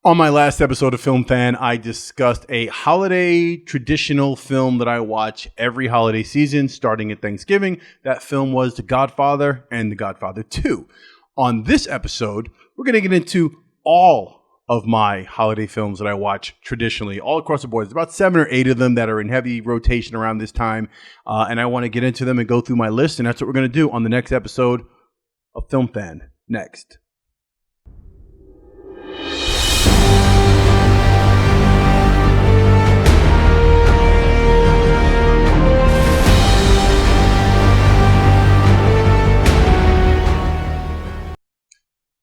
On my last episode of Film Fan, I discussed a holiday traditional film that I watch every holiday season, starting at Thanksgiving. That film was The Godfather and The Godfather 2. On this episode, we're going to get into all of my holiday films that I watch traditionally, all across the board. There's about 7 or 8 of them that are in heavy rotation around this time, and I want to get into them and go through my list, and that's what we're going to do on the next episode of Film Fan. Next.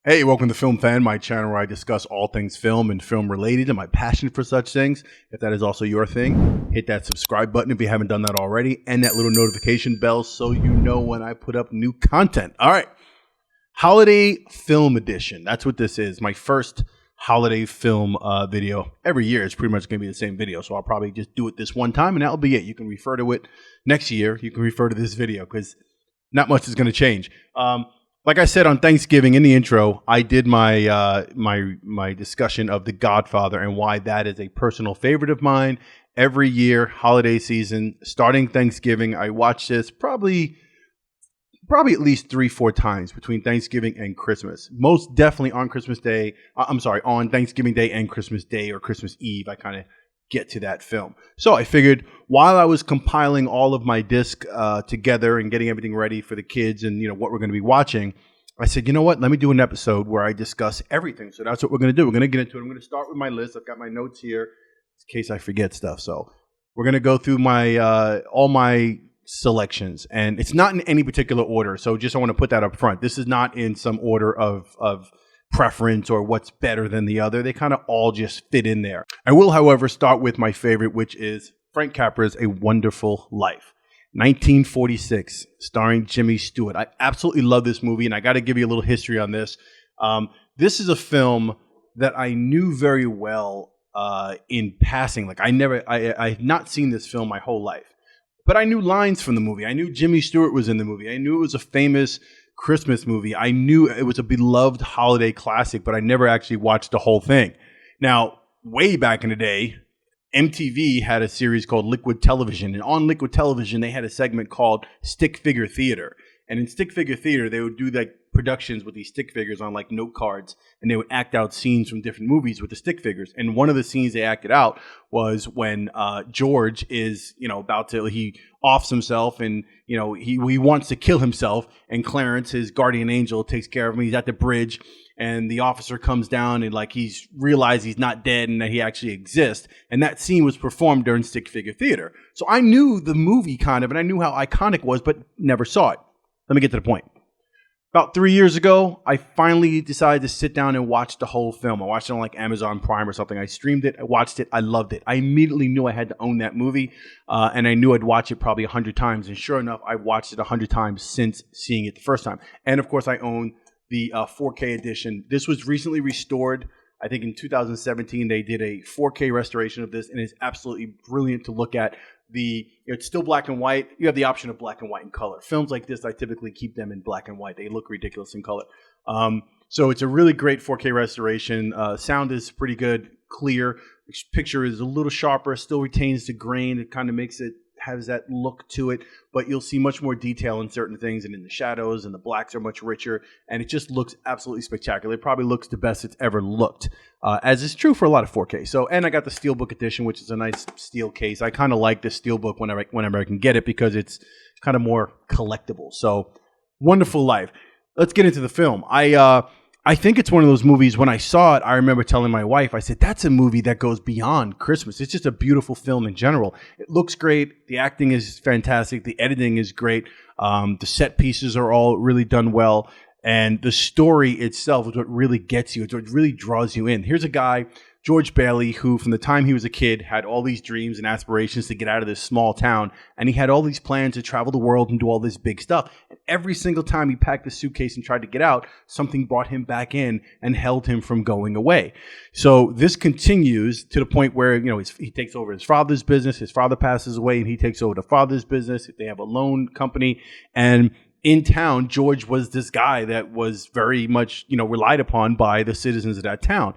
Hey, welcome to Film Fan, my channel where I discuss all things film and film related and my passion for such things. If that is also your thing, hit that subscribe button if you haven't done that already, and that little notification bell so you know when I put up new content. All right, Holiday Film Edition. That's what this is. My first holiday film video. Every year it's pretty much going to be the same video, so I'll probably just do it this one time, and that'll be it. You can refer to it next year. You can refer to this video because not much is going to change. Like I said on Thanksgiving in the intro, I did my my discussion of The Godfather and why that is a personal favorite of mine. Every year, holiday season, starting Thanksgiving, I watch this probably at least 3-4 times between Thanksgiving and Christmas. Most definitely on Christmas Day. On Thanksgiving Day and Christmas Day or Christmas Eve, I kind of get to that film. So I figured while I was compiling all of my disc together and getting everything ready for the kids and what we're going to be watching, I said, you know what, let me do an episode where I discuss everything. So that's what we're going to do. We're going to get into it. I'm going to start with my list. I've got my notes here in case I forget stuff. So we're going to go through my all my selections, and it's not in any particular order. So just I want to put that up front. This is not in some order of preference or what's better than the other. They kind of all just fit in there. I will, however, start with my favorite, which is Frank Capra's A Wonderful Life, 1946, starring Jimmy Stewart. I absolutely love this movie, and I got to give you a little history on this. This is a film that I knew very well in passing. Like I had not seen this film my whole life, but I knew lines from the movie. I knew Jimmy Stewart was in the movie. I knew it was a famous Christmas movie. I knew it was a beloved holiday classic, but I never actually watched the whole thing. Now, way back in the day, MTV had a series called Liquid Television, and on Liquid Television, they had a segment called Stick Figure Theater. And in Stick Figure Theater, they would do like productions with these stick figures on like note cards, and they would act out scenes from different movies with the stick figures. And one of the scenes they acted out was when George is, he offs himself, and he wants to kill himself, and Clarence, his guardian angel, takes care of him. He's at the bridge, and the officer comes down and he's realized he's not dead and that he actually exists. And that scene was performed during Stick Figure Theater. So I knew the movie kind of, and I knew how iconic it was, but never saw it. Let me get to the point. About 3 years ago, I finally decided to sit down and watch the whole film. I watched it on like Amazon Prime or something. I streamed it. I watched it. I loved it. I immediately knew I had to own that movie, and I knew I'd watch it probably 100 times. And sure enough, I've watched it 100 times since seeing it the first time. And of course, I own the 4K edition. This was recently restored. I think in 2017, they did a 4K restoration of this, and it's absolutely brilliant to look at. It's still black and white. You have the option of black and white and color. Films like this, I typically keep them in black and white. They look ridiculous in color. So it's a really great 4K restoration. Sound is pretty good, clear. Picture is a little sharper, still retains the grain. It kind of has that look to it, but you'll see much more detail in certain things, and in the shadows, and the blacks are much richer, and it just looks absolutely spectacular. It probably looks the best it's ever looked, as is true for a lot of 4K. So, and I got the Steelbook edition, which is a nice steel case. I kind of like the Steelbook whenever I can get it because it's kind of more collectible. So, Wonderful Life. Let's get into the film. I think it's one of those movies, when I saw it, I remember telling my wife, I said, that's a movie that goes beyond Christmas. It's just a beautiful film in general. It looks great. The acting is fantastic. The editing is great. The set pieces are all really done well. And the story itself is what really gets you. It's what really draws you in. Here's a guy, George Bailey, who from the time he was a kid had all these dreams and aspirations to get out of this small town. And he had all these plans to travel the world and do all this big stuff. And every single time he packed the suitcase and tried to get out, something brought him back in and held him from going away. So this continues to the point where, he takes over his father's business. His father passes away and he takes over the father's business. They have a loan company. And in town, George was this guy that was very much, relied upon by the citizens of that town.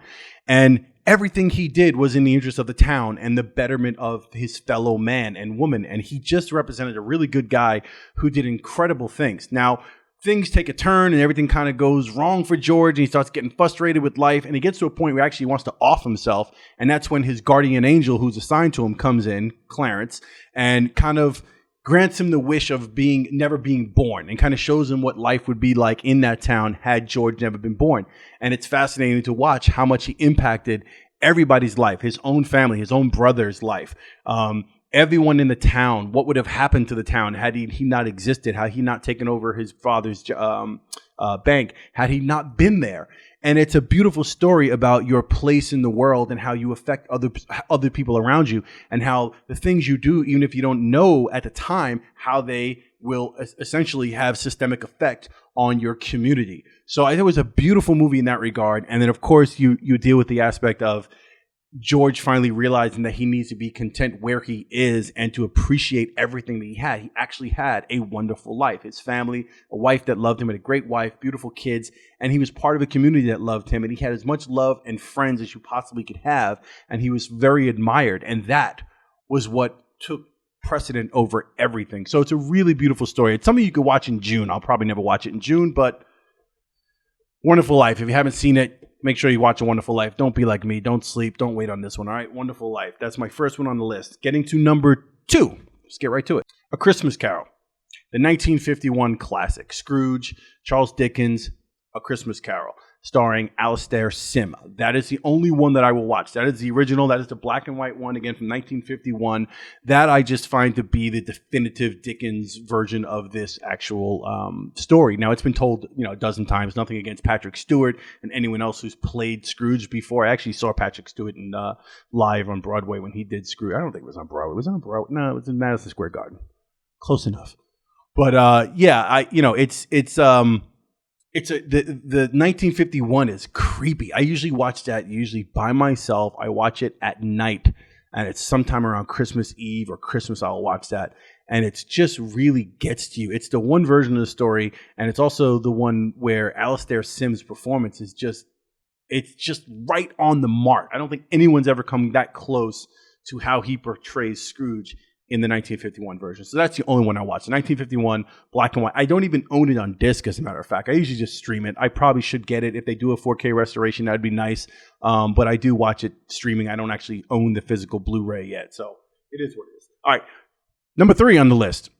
And everything he did was in the interest of the town and the betterment of his fellow man and woman. And he just represented a really good guy who did incredible things. Now, things take a turn and everything kind of goes wrong for George, and he starts getting frustrated with life, and he gets to a point where he actually wants to off himself, and that's when his guardian angel who's assigned to him comes in, Clarence, and kind of grants him the wish of never being born, and kind of shows him what life would be like in that town had George never been born. And it's fascinating to watch how much he impacted everybody's life, his own family, his own brother's life, everyone in the town. What would have happened to the town had he not existed? Had he not taken over his father's bank? Had he not been there? And it's a beautiful story about your place in the world and how you affect other people around you, and how the things you do, even if you don't know at the time, how they will essentially have systemic effect on your community. So I think it was a beautiful movie in that regard. And then, of course, you deal with the aspect of George finally realizing that he needs to be content where he is and to appreciate everything that he had. He actually had a wonderful life. His family, a wife that loved him, and a great wife, beautiful kids, and he was part of a community that loved him, and he had as much love and friends as you possibly could have, and he was very admired, and that was what took precedent over everything. So it's a really beautiful story. It's something you could watch in June. I'll probably never watch it in June, but Wonderful Life. If you haven't seen it, make sure you watch A Wonderful Life. Don't be like me. Don't sleep. Don't wait on this one. All right. Wonderful Life. That's my first one on the list. Getting to number 2. Let's get right to it. A Christmas Carol. The 1951 classic. Scrooge, Charles Dickens, A Christmas Carol, starring Alastair Sim. That is the only one that I will watch. That is the original. That is the black and white one, again, from 1951. That I just find to be the definitive Dickens version of this actual story. Now, it's been told, a dozen times. Nothing against Patrick Stewart and anyone else who's played Scrooge before. I actually saw Patrick Stewart live on Broadway when he did Scrooge. I don't think it was on Broadway. Was it on Broadway? No, it was in Madison Square Garden. Close enough. But the 1951 is creepy. I usually watch that by myself. I watch it at night, and it's sometime around Christmas Eve or Christmas. I'll watch that, and it's just really gets to you. It's the one version of the story, and it's also the one where Alastair Sim's performance is just right on the mark. I don't think anyone's ever come that close to how he portrays Scrooge in the 1951 version. So that's the only one I watched. The 1951 black and white. I don't even own it on disc, as a matter of fact. I usually just stream it. I probably should get it. If they do a 4K restoration, that'd be nice. But I do watch it streaming. I don't actually own the physical Blu-ray yet. So it is what it is. All right. Number 3 on the list,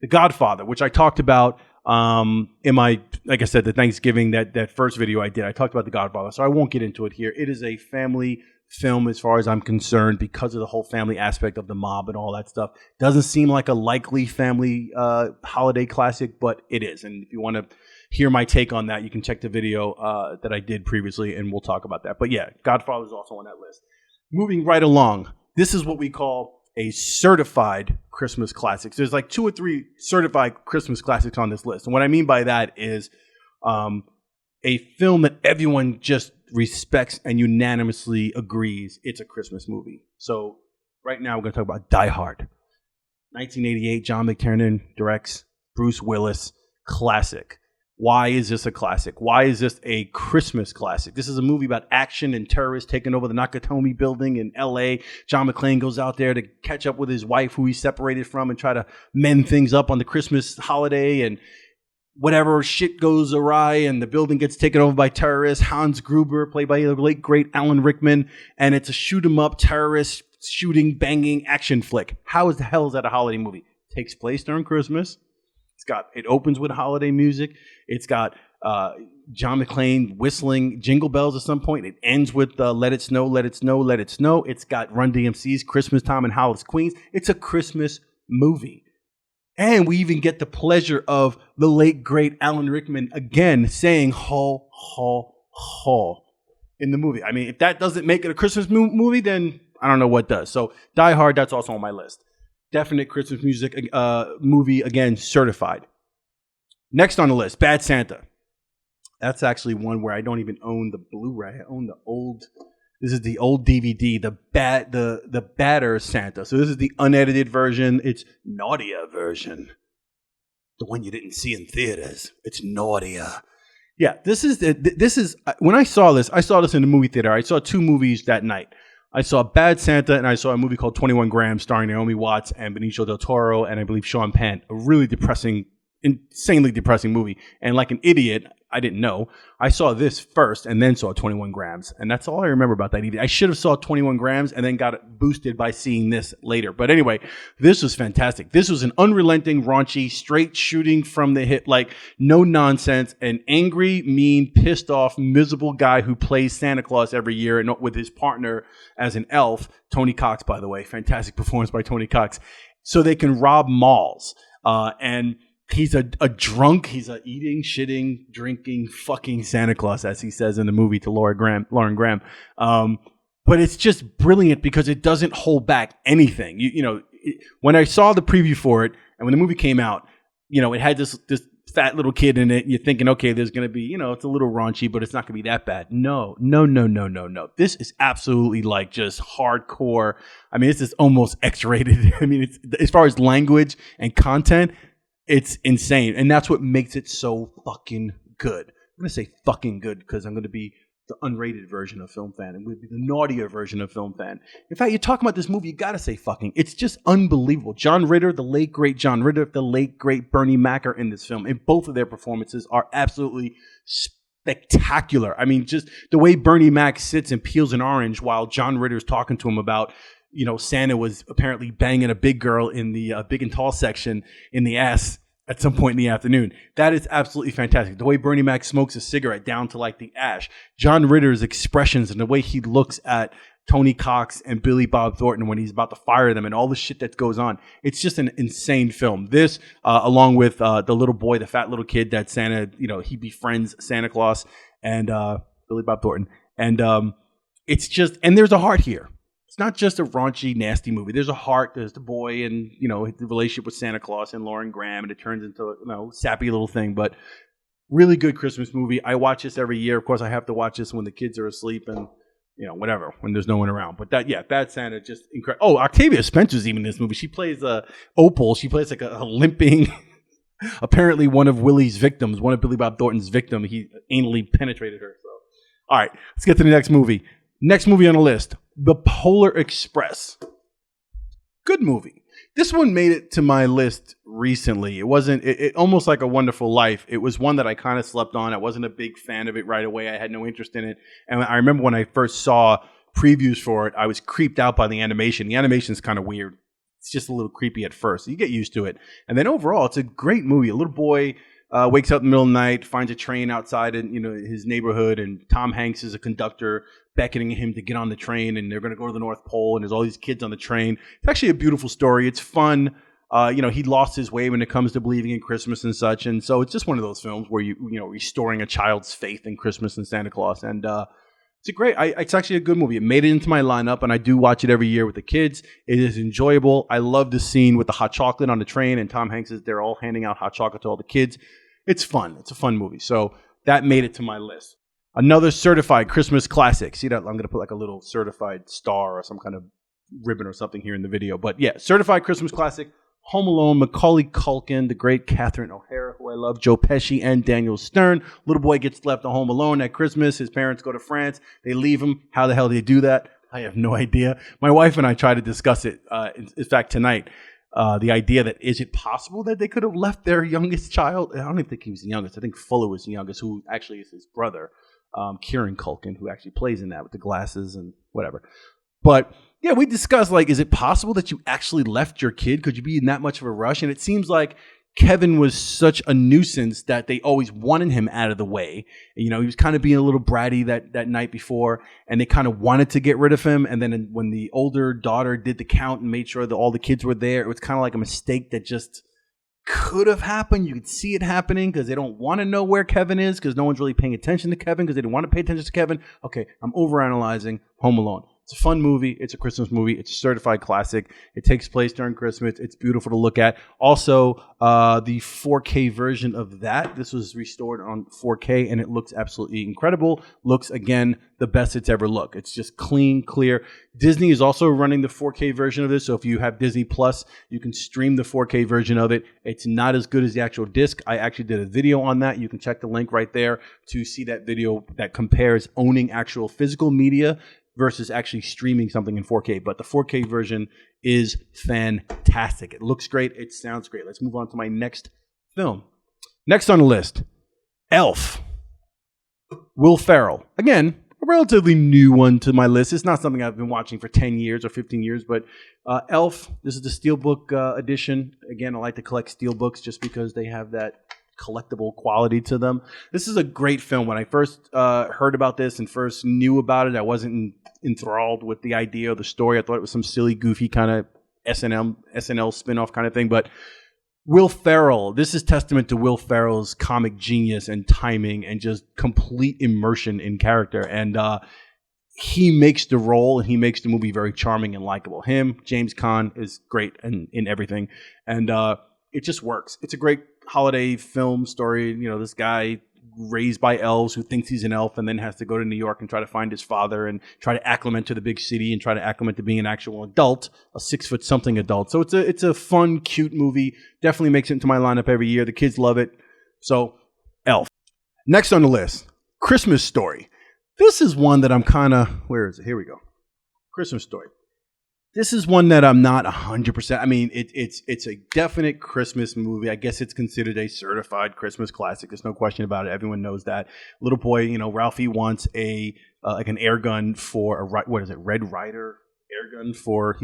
The Godfather, which I talked about in my, like I said, the Thanksgiving, that first video I did. I talked about The Godfather, so I won't get into it here. It is a family film as far as I'm concerned, because of the whole family aspect of the mob and all that stuff. Doesn't seem like a likely family holiday classic, but it is. And if you want to hear my take on that, you can check the video that I did previously, and we'll talk about that. But yeah, Godfather is also on that list. Moving right along, this is what we call a certified Christmas classics. There's like 2 or 3 certified Christmas classics on this list. And what I mean by that is a film that everyone just respects and unanimously agrees it's a Christmas movie. So right now we're going to talk about Die Hard. 1988, John McTiernan directs, Bruce Willis, classic. Why is this a classic? Why is this a Christmas classic? This is a movie about action and terrorists taking over the Nakatomi building in LA. John McClane goes out there to catch up with his wife, who he's separated from, and try to mend things up on the Christmas holiday, and whatever shit goes awry and the building gets taken over by terrorists. Hans Gruber, played by the late great Alan Rickman, and it's a shoot 'em up terrorist shooting, banging action flick. How the hell is that a holiday movie? It takes place during Christmas. It opens with holiday music. It's got John McClane whistling Jingle Bells at some point. It ends with Let It Snow, Let It Snow, Let It Snow. It's got Run DMC's Christmas Time and Hollis Queens. It's a Christmas movie. And we even get the pleasure of the late, great Alan Rickman again saying ho, ho, ho in the movie. I mean, if that doesn't make it a Christmas movie, then I don't know what does. So Die Hard, that's also on my list. Definite Christmas music movie, again, certified. Next on the list, Bad Santa. That's actually one where I don't even own the Blu-ray. I own the old... This is the old DVD, the Badder Santa. So this is the unedited version. It's naughtier version. The one you didn't see in theaters. It's naughtier. Yeah, this is when I saw this in the movie theater. I saw two movies that night. I saw Bad Santa and I saw a movie called 21 Grams starring Naomi Watts and Benicio del Toro and I believe Sean Penn. A really depressing, insanely depressing movie. And like an idiot, I didn't know. I saw this first and then saw 21 Grams. And that's all I remember about that. I should have saw 21 Grams and then got it boosted by seeing this later. But anyway, this was fantastic. This was an unrelenting, raunchy, straight shooting from the hip, like no nonsense, an angry, mean, pissed off, miserable guy who plays Santa Claus every year and with his partner as an elf, Tony Cox, by the way. Fantastic performance by Tony Cox. So they can rob malls. And he's a drunk. He's a eating, shitting, drinking, fucking Santa Claus, as he says in the movie to Lauren Graham. But it's just brilliant because it doesn't hold back anything. When I saw the preview for it and when the movie came out, it had this fat little kid in it. You're thinking, okay, there's going to be, it's a little raunchy, but it's not going to be that bad. No. This is absolutely like just hardcore. I mean, this is almost X-rated. I mean, it's, as far as language and content, it's insane. And that's what makes it so fucking good. I'm going to say fucking good because I'm going to be the unrated version of Film Fan and would be the naughtier version of Film Fan. In fact, you're talking about this movie, you got to say fucking. It's just unbelievable. John Ritter, the late great John Ritter, the late great Bernie Mac are in this film. And both of their performances are absolutely spectacular. I mean, just the way Bernie Mac sits and peels an orange while John Ritter's talking to him about Santa was apparently banging a big girl in the big and tall section in the ass at some point in the afternoon. That is absolutely fantastic. The way Bernie Mac smokes a cigarette down to like the ash. John Ritter's expressions and the way he looks at Tony Cox and Billy Bob Thornton when he's about to fire them and all the shit that goes on. It's just an insane film. This, along with the little boy, the fat little kid that Santa, he befriends Santa Claus and Billy Bob Thornton. And it's just, and there's a heart here. It's not just a raunchy, nasty movie. There's a heart. There's the boy and, the relationship with Santa Claus and Lauren Graham. And it turns into a sappy little thing. But really good Christmas movie. I watch this every year. Of course, I have to watch this when the kids are asleep and, whatever, when there's no one around. But Bad Santa, just incredible. Oh, Octavia Spencer's even in this movie. She plays Opal. She plays like a limping, apparently one of Willie's victims, one of Billy Bob Thornton's victim. He anally penetrated her. So, all right, let's get to the next movie. Next movie on the list, The Polar Express. Good movie. This one made it to my list recently. It wasn't, it almost like A Wonderful Life. It was one that I kind of slept on. I wasn't a big fan of it right away. I had no interest in it. And I remember when I first saw previews for it, I was creeped out by the animation. The animation is kind of weird. It's just a little creepy at first. You get used to it. And then overall, it's a great movie. A little boy wakes up in the middle of the night, finds a train outside in his neighborhood, and Tom Hanks is a conductor beckoning him to get on the train, and they're going to go to the North Pole, and there's all these kids on the train. It's actually a beautiful story. It's fun. He lost his way when it comes to believing in Christmas and such, and so it's just one of those films where restoring a child's faith in Christmas and Santa Claus, and it's actually a good movie. It made it into my lineup, and I do watch it every year with the kids. It is enjoyable. I love the scene with the hot chocolate on the train, and Tom Hanks is there all handing out hot chocolate to all the kids. It's fun. It's a fun movie. So that made it to my list. Another certified Christmas classic. See that? I'm going to put like a little certified star or some kind of ribbon or something here in the video. But yeah, certified Christmas classic. Home Alone, Macaulay Culkin, the great Catherine O'Hara, who I love, Joe Pesci, and Daniel Stern. Little boy gets left at home alone at Christmas. His parents go to France. They leave him. How the hell do they do that? I have no idea. My wife and I try to discuss it, in fact, tonight. The idea that is it possible that they could have left their youngest child? I don't even think he was the youngest. I think Fuller was the youngest, who actually is his brother, Kieran Culkin, who actually plays in that with the glasses and whatever. But yeah, we discussed, like, is it possible that you actually left your kid? Could you be in that much of a rush? And it seems like Kevin was such a nuisance that they always wanted him out of the way. He was kind of being a little bratty that night before, and they kind of wanted to get rid of him. And then when the older daughter did the count and made sure that all the kids were there, it was kind of like a mistake that just could have happened. You could see it happening because they don't want to know where Kevin is because no one's really paying attention to Kevin because they didn't want to pay attention to Kevin. Okay, I'm overanalyzing Home Alone. It's a fun movie. It's a Christmas movie. It's a certified classic. It takes place during Christmas. It's beautiful to look at. Also, the 4K version of that, this was restored on 4K, and it looks absolutely incredible. Looks, again, the best it's ever looked. It's just clean, clear. Disney is also running the 4K version of this, so if you have Disney Plus, you can stream the 4K version of it. It's not as good as the actual disc. I actually did a video on that. You can check the link right there to see that video that compares owning actual physical media versus actually streaming something in 4K. But the 4K version is fantastic. It looks great. It sounds great. Let's move on to my next film. Next on the list, Elf. Will Ferrell. Again, a relatively new one to my list. It's not something I've been watching for 10 years or 15 years, but Elf, this is the Steelbook edition. Again, I like to collect Steelbooks just because they have that collectible quality to them. This is a great film. When I first heard about this and first knew about it, I wasn't enthralled with the idea or the story. I thought it was some silly, goofy kind of SNL spinoff kind of thing. But Will Ferrell, this is testament to Will Ferrell's comic genius and timing and just complete immersion in character. And he makes the role and he makes the movie very charming and likable. James Caan is great in everything. And it just works. It's a great holiday film story. You know, this guy raised by elves who thinks he's an elf and then has to go to New York and try to find his father and try to acclimate to the big city and try to acclimate to being an actual adult, a 6-foot-something adult. So it's a fun, cute movie. Definitely makes it into my lineup every year. The kids love it. So, Elf. Next on the list, Christmas Story. This is one that I'm kind of, where is it? Here we go. Christmas Story. This is one that I'm not 100%. I mean, it's a definite Christmas movie. I guess it's considered a certified Christmas classic. There's no question about it. Everyone knows that. Little boy, you know, Ralphie wants a like an air gun for Red Ryder air gun for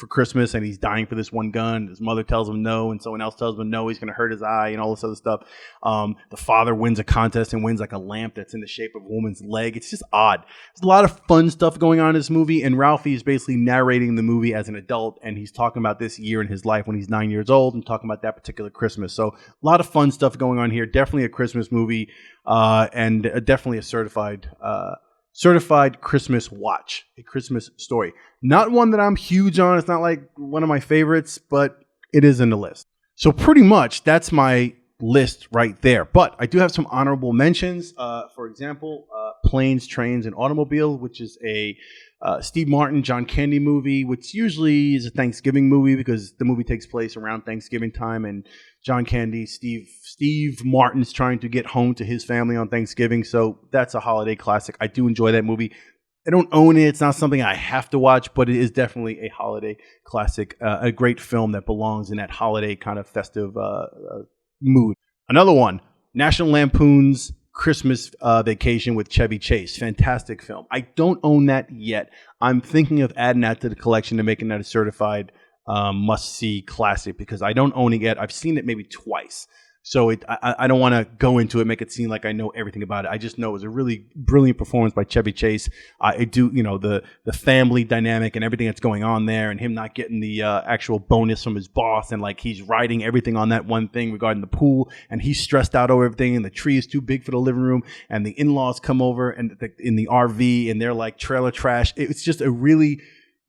Christmas, and he's dying for this one gun. His mother tells him no, and someone else tells him no, he's going to hurt his eye and all this other stuff. The father wins a contest and wins like a lamp that's in the shape of a woman's leg. It's just odd. There's a lot of fun stuff going on in this movie, and Ralphie is basically narrating the movie as an adult, and he's talking about this year in his life when he's 9 years old and talking about that particular Christmas. So a lot of fun stuff going on here. Definitely a Christmas movie, and definitely a certified Christmas watch, a Christmas story. Not one that I'm huge on. It's not like one of my favorites, but it is in the list. So pretty much that's my list right there. But I do have some honorable mentions. For example, Planes, Trains, and Automobile, which is a Steve Martin, John Candy movie, which usually is a Thanksgiving movie because the movie takes place around Thanksgiving time, and John Candy, Steve Martin's trying to get home to his family on Thanksgiving. So that's a holiday classic. I do enjoy that movie. I don't own it. It's not something I have to watch, but it is definitely a holiday classic, a great film that belongs in that holiday kind of festive mood. Another one, National Lampoon's Christmas Vacation with Chevy Chase. Fantastic film. I don't own that yet. I'm thinking of adding that to the collection and making that a certified must-see classic because I don't own it yet. I've seen it maybe twice. So I don't want to go into it, make it seem like I know everything about it. I just know it was a really brilliant performance by Chevy Chase. I do, you know, the family dynamic and everything that's going on there, and him not getting the actual bonus from his boss, and like he's riding everything on that one thing regarding the pool, and he's stressed out over everything, and the tree is too big for the living room, and the in-laws come over and in the RV, and they're like trailer trash. It's just a really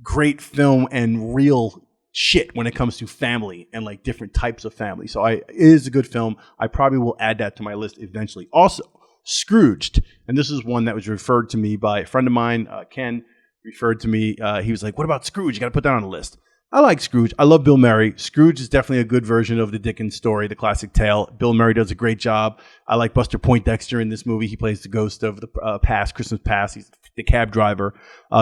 great film and real shit when it comes to family and like different types of family. So it is a good film. I probably will add that to my list eventually. Also, Scrooged. And this is one that was referred to me by a friend of mine, Ken, referred to me. He was like, what about Scrooge? You got to put that on the list. I like Scrooge. I love Bill Murray. Scrooge is definitely a good version of the Dickens story, the classic tale. Bill Murray does a great job. I like Buster Poindexter in this movie. He plays the ghost of the Christmas past. He's the cab driver.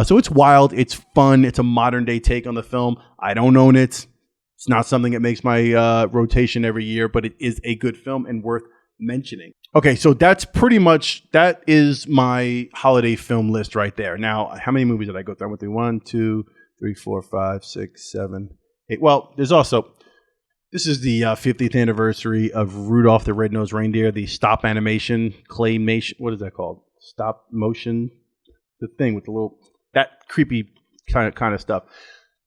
So it's wild. It's fun. It's a modern day take on the film. I don't own it. It's not something that makes my rotation every year, but it is a good film and worth mentioning. Okay, so that is my holiday film list right there. Now, how many movies did I go through? I went through 1, 2, 3, 4, 5, 6, 7, 8. Well, this is the 50th anniversary of Rudolph the Red-Nosed Reindeer, the stop animation, claymation, what is that called? Stop motion, the thing with the little, that creepy kind of stuff.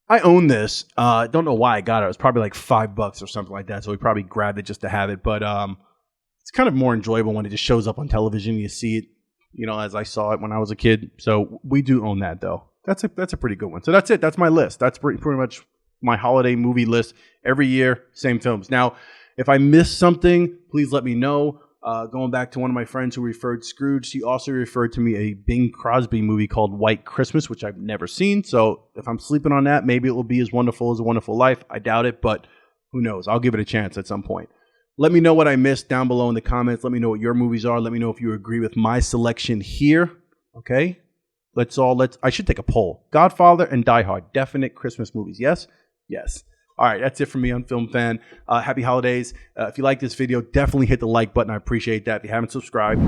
I own this. Don't know why I got it. It was probably like $5 or something like that, so we probably grabbed it just to have it. But it's kind of more enjoyable when it just shows up on television. You see it, you know, as I saw it when I was a kid. So we do own that, though. That's a pretty good one. So that's it. That's my list. That's pretty much my holiday movie list. Every year, same films. Now, if I missed something, please let me know. Going back to one of my friends who referred Scrooged, he also referred to me a Bing Crosby movie called White Christmas, which I've never seen. So if I'm sleeping on that, maybe it will be as wonderful as A Wonderful Life. I doubt it, but who knows? I'll give it a chance at some point. Let me know what I missed down below in the comments. Let me know what your movies are. Let me know if you agree with my selection here. Okay? I should take a poll. Godfather and Die Hard, definite Christmas movies. Yes? Yes. All right, that's it from me on Film Fan. Happy holidays. If you like this video, definitely hit the like button. I appreciate that. If you haven't subscribed,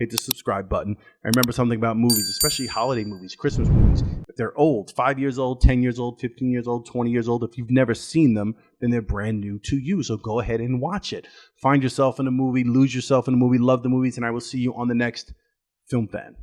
hit the subscribe button. And remember something about movies, especially holiday movies, Christmas movies. If they're old, 5 years old, 10 years old, 15 years old, 20 years old, if you've never seen them, then they're brand new to you. So go ahead and watch it. Find yourself in a movie, lose yourself in a movie, love the movies, and I will see you on the next Film Fan.